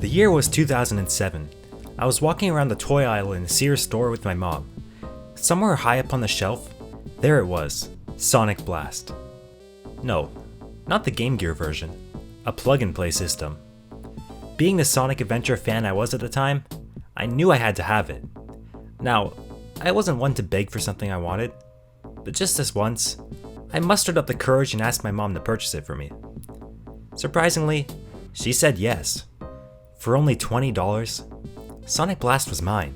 The year was 2007. I was walking around the toy aisle in a Sears store with my mom. Somewhere high up on the shelf, there it was, Sonic Blast. No, not the Game Gear version, a plug-and-play system. Being the Sonic Adventure fan I was at the time, I knew I had to have it. Now, I wasn't one to beg for something I wanted, but just this once, I mustered up the courage and asked my mom to purchase it for me. Surprisingly, she said yes. For only $20, Sonic Blast was mine.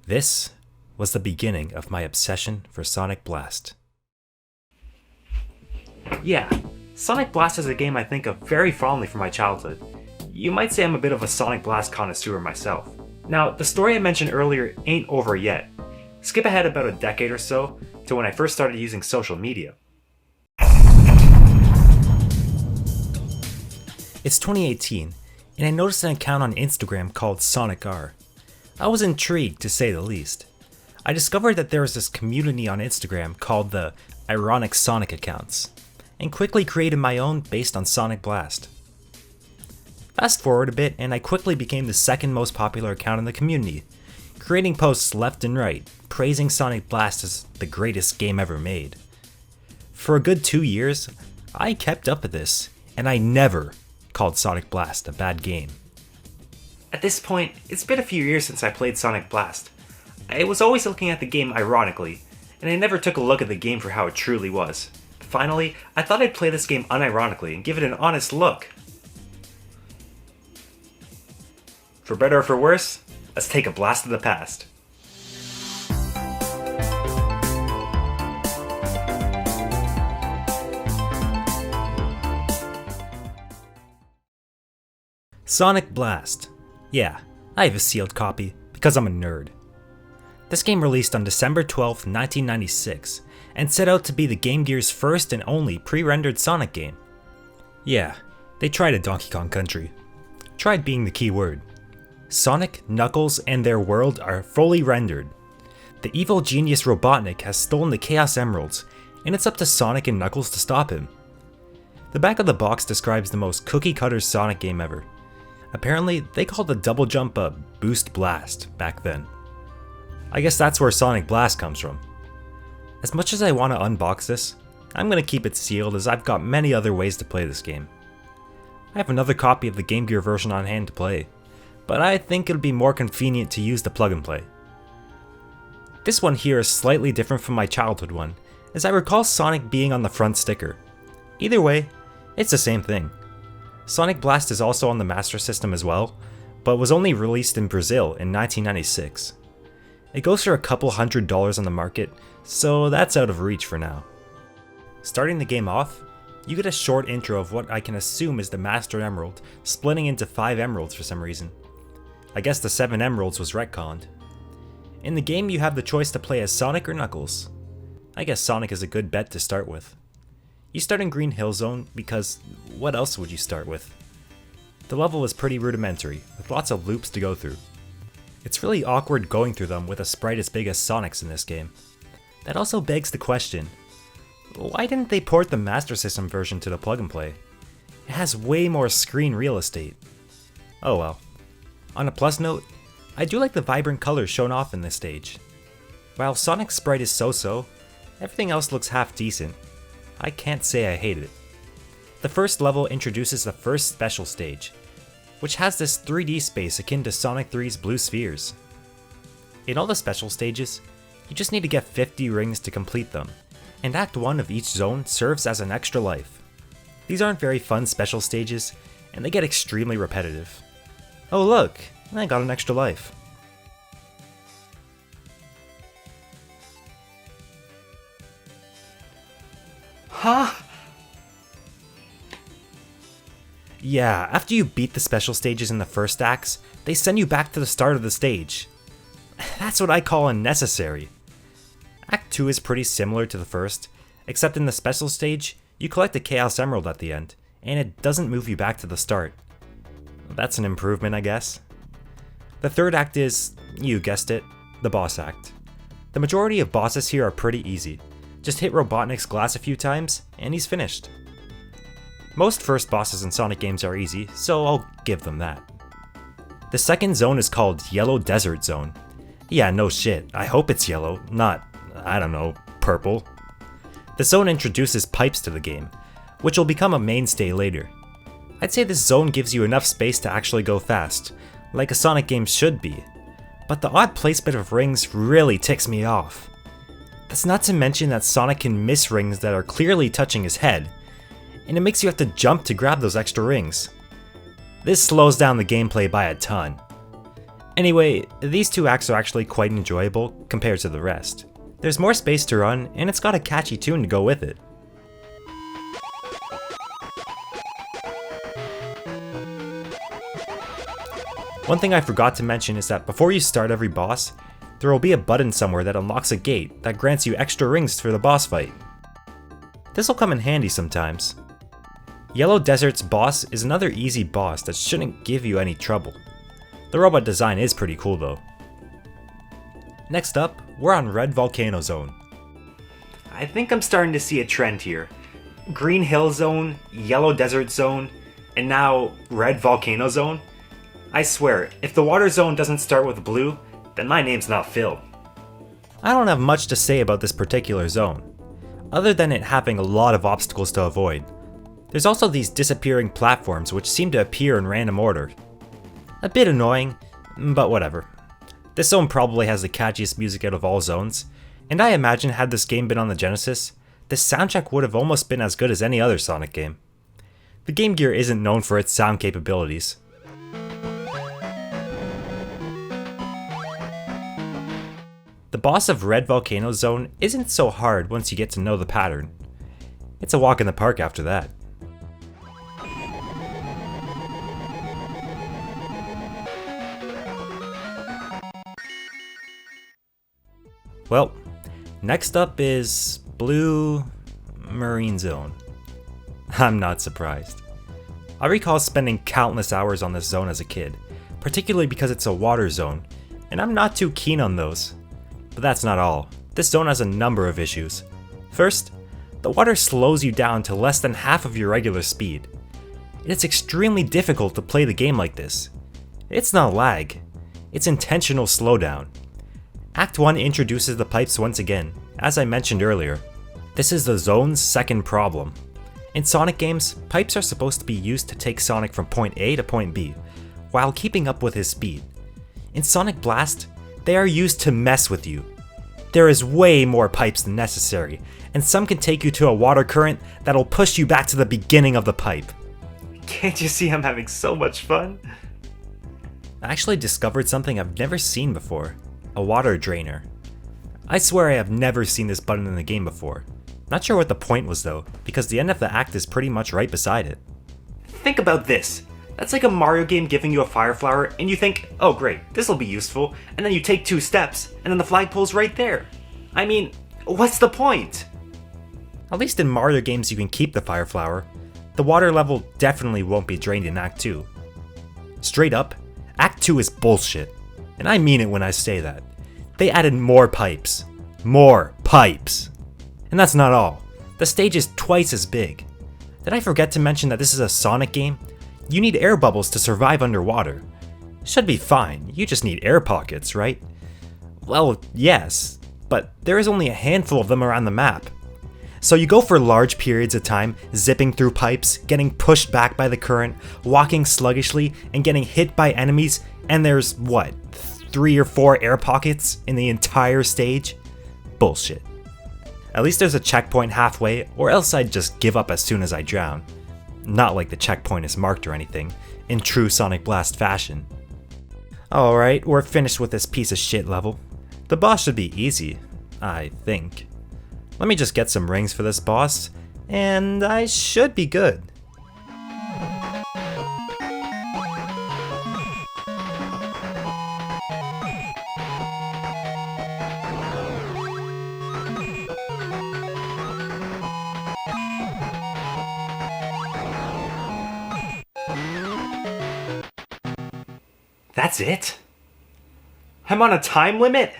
This was the beginning of my obsession for Sonic Blast. Yeah, Sonic Blast is a game I think of very fondly from my childhood. You might say I'm a bit of a Sonic Blast connoisseur myself. Now, the story I mentioned earlier ain't over yet. Skip ahead about a decade or so to when I first started using social media. It's 2018, and I noticed an account on Instagram called Sonic R. I was intrigued, to say the least. I discovered that there was this community on Instagram called the Ironic Sonic Accounts, and quickly created my own based on Sonic Blast. Fast forward a bit, and I quickly became the second most popular account in the community, creating posts left and right, praising Sonic Blast as the greatest game ever made. For a good 2 years, I kept up with this, and I never called Sonic Blast a bad game. At this point, it's been a few years since I played Sonic Blast. I was always looking at the game ironically, and I never took a look at the game for how it truly was. Finally, I thought I'd play this game unironically and give it an honest look. For better or for worse, let's take a blast of the past. Sonic Blast. Yeah, I have a sealed copy, because I'm a nerd. This game released on December 12th, 1996, and set out to be the Game Gear's first and only pre-rendered Sonic game. Yeah, they tried a Donkey Kong Country. Tried being the key word. Sonic, Knuckles, and their world are fully rendered. The evil genius Robotnik has stolen the Chaos Emeralds, and it's up to Sonic and Knuckles to stop him. The back of the box describes the most cookie-cutter Sonic game ever. Apparently, they called the double jump a Boost Blast back then. I guess that's where Sonic Blast comes from. As much as I want to unbox this, I'm going to keep it sealed as I've got many other ways to play this game. I have another copy of the Game Gear version on hand to play, but I think it'll be more convenient to use the plug and play. This one here is slightly different from my childhood one, as I recall Sonic being on the front sticker. Either way, it's the same thing. Sonic Blast is also on the Master System as well, but was only released in Brazil in 1996. It goes for a couple $100 on the market, so that's out of reach for now. Starting the game off, you get a short intro of what I can assume is the Master Emerald splitting into 5 emeralds for some reason. I guess the 7 emeralds was retconned. In the game you have the choice to play as Sonic or Knuckles. I guess Sonic is a good bet to start with. You start in Green Hill Zone because what else would you start with? The level is pretty rudimentary, with lots of loops to go through. It's really awkward going through them with a sprite as big as Sonic's in this game. That also begs the question, why didn't they port the Master System version to the plug and play? It has way more screen real estate. Oh well. On a plus note, I do like the vibrant colors shown off in this stage. While Sonic's sprite is so-so, everything else looks half decent. I can't say I hate it. The first level introduces the first special stage, which has this 3D space akin to Sonic 3's Blue Spheres. In all the special stages, you just need to get 50 rings to complete them, and Act 1 of each zone serves as an extra life. These aren't very fun special stages, and they get extremely repetitive. Oh look, I got an extra life. Huh? Yeah, after you beat the special stages in the first acts, they send you back to the start of the stage. That's what I call unnecessary. Act 2 is pretty similar to the first, except in the special stage, you collect a Chaos Emerald at the end, and it doesn't move you back to the start. That's an improvement, I guess. The third act is, you guessed it, the boss act. The majority of bosses here are pretty easy. Just hit Robotnik's glass a few times, and he's finished. Most first bosses in Sonic games are easy, so I'll give them that. The second zone is called Yellow Desert Zone. Yeah, no shit, I hope it's yellow, not, I don't know, purple. The zone introduces pipes to the game, which will become a mainstay later. I'd say this zone gives you enough space to actually go fast, like a Sonic game should be, but the odd placement of rings really ticks me off. That's not to mention that Sonic can miss rings that are clearly touching his head, and it makes you have to jump to grab those extra rings. This slows down the gameplay by a ton. Anyway, these two acts are actually quite enjoyable compared to the rest. There's more space to run, and it's got a catchy tune to go with it. One thing I forgot to mention is that before you start every boss, there will be a button somewhere that unlocks a gate that grants you extra rings for the boss fight. This will come in handy sometimes. Yellow Desert's boss is another easy boss that shouldn't give you any trouble. The robot design is pretty cool though. Next up, we're on Red Volcano Zone. I think I'm starting to see a trend here. Green Hill Zone, Yellow Desert Zone, and now Red Volcano Zone? I swear, if the water zone doesn't start with blue, then my name's not Phil. I don't have much to say about this particular zone, other than it having a lot of obstacles to avoid. There's also these disappearing platforms which seem to appear in random order. A bit annoying, but whatever. This zone probably has the catchiest music out of all zones, and I imagine had this game been on the Genesis, the soundtrack would have almost been as good as any other Sonic game. The Game Gear isn't known for its sound capabilities. The boss of Red Volcano Zone isn't so hard once you get to know the pattern. It's a walk in the park after that. Well, next up is Blue Marine Zone. I'm not surprised. I recall spending countless hours on this zone as a kid, particularly because it's a water zone, and I'm not too keen on those. But that's not all. This zone has a number of issues. First, the water slows you down to less than half of your regular speed. It's extremely difficult to play the game like this. It's not lag, it's intentional slowdown. Act 1 introduces the pipes once again, as I mentioned earlier. This is the zone's second problem. In Sonic games, pipes are supposed to be used to take Sonic from point A to point B, while keeping up with his speed. In Sonic Blast, they are used to mess with you. There is way more pipes than necessary, and some can take you to a water current that'll push you back to the beginning of the pipe. Can't you see I'm having so much fun? I actually discovered something I've never seen before. A water drainer. I swear I have never seen this button in the game before. Not sure what the point was though, because the end of the act is pretty much right beside it. Think about this. That's like a Mario game giving you a fire flower and you think, oh great, this'll be useful, and then you take 2 steps and then the flagpole's right there. I mean, what's the point? At least in Mario games you can keep the fire flower. The water level definitely won't be drained in Act 2. Straight up, Act 2 is bullshit. And I mean it when I say that. They added more pipes. More pipes. And that's not all. The stage is twice as big. Did I forget to mention that this is a Sonic game? You need air bubbles to survive underwater. Should be fine, you just need air pockets, right? Well, yes, but there is only a handful of them around the map. So you go for large periods of time, zipping through pipes, getting pushed back by the current, walking sluggishly, and getting hit by enemies, and there's, what, 3 or 4 air pockets in the entire stage? Bullshit. At least there's a checkpoint halfway, or else I'd just give up as soon as I drown. Not like the checkpoint is marked or anything, in true Sonic Blast fashion. Alright, we're finished with this piece of shit level. The boss should be easy, I think. Let me just get some rings for this boss, and I should be good. That's it? I'm on a time limit?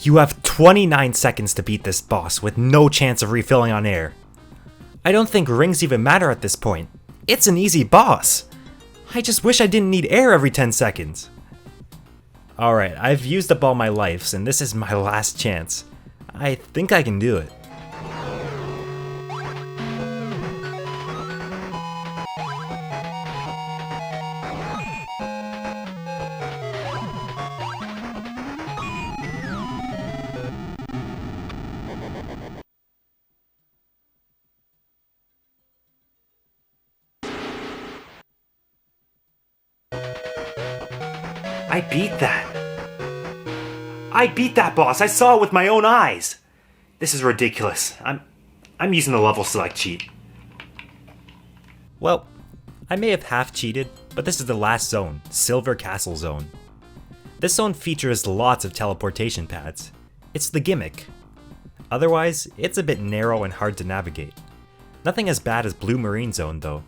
You have 29 seconds to beat this boss with no chance of refilling on air. I don't think rings even matter at this point. It's an easy boss. I just wish I didn't need air every 10 seconds. Alright, I've used up all my lives and this is my last chance. I think I can do it. I beat that. I beat that boss. I saw it with my own eyes. This is ridiculous. I'm using the level select cheat. Well, I may have half cheated, but this is the last zone, Silver Castle Zone. This zone features lots of teleportation pads. It's the gimmick. Otherwise, it's a bit narrow and hard to navigate. Nothing as bad as Blue Marine Zone though.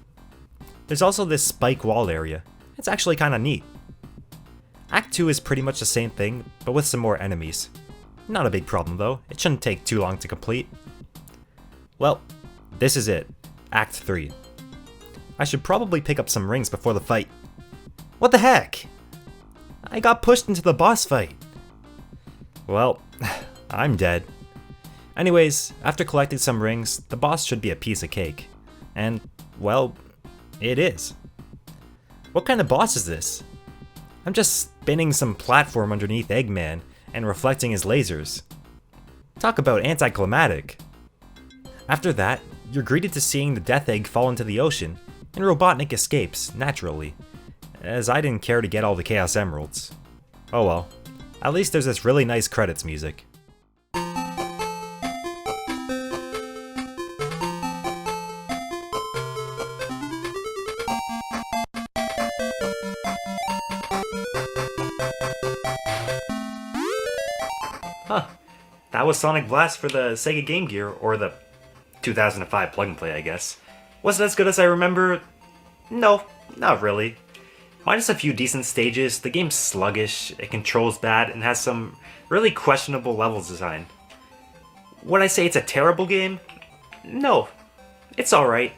There's also this spike wall area. It's actually kinda neat. Act 2 is pretty much the same thing, but with some more enemies. Not a big problem though, it shouldn't take too long to complete. Well, this is it, Act 3. I should probably pick up some rings before the fight. What the heck? I got pushed into the boss fight. Well, I'm dead. Anyways, after collecting some rings, the boss should be a piece of cake. And, well, it is. What kind of boss is this? I'm just spinning some platform underneath Eggman and reflecting his lasers. Talk about anticlimactic. After that, you're greeted to seeing the Death Egg fall into the ocean, and Robotnik escapes, naturally, as I didn't care to get all the Chaos Emeralds. Oh well, at least there's this really nice credits music. Huh, that was Sonic Blast for the Sega Game Gear, or the 2005 plug and play, I guess. Was it as good as I remember? No, not really. Minus a few decent stages, the game's sluggish, it controls bad, and has some really questionable level design. Would I say it's a terrible game? No, it's alright.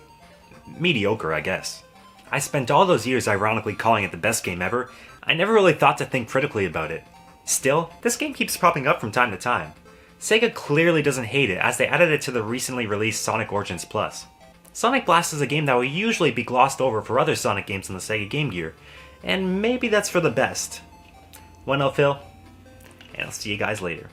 Mediocre, I guess. I spent all those years ironically calling it the best game ever. I never really thought to think critically about it. Still, this game keeps popping up from time to time. Sega clearly doesn't hate it, as they added it to the recently released Sonic Origins Plus. Sonic Blast is a game that will usually be glossed over for other Sonic games on the Sega Game Gear, and maybe that's for the best. OneLPhil, and I'll see you guys later.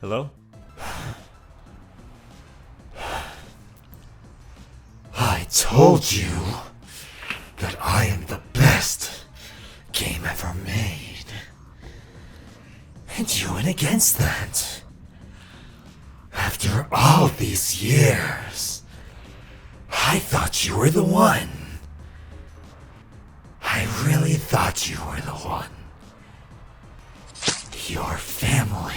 Hello? I told you that I am the best game ever made. And you went against that. After all these years, I thought you were the one. I really thought you were the one. Your family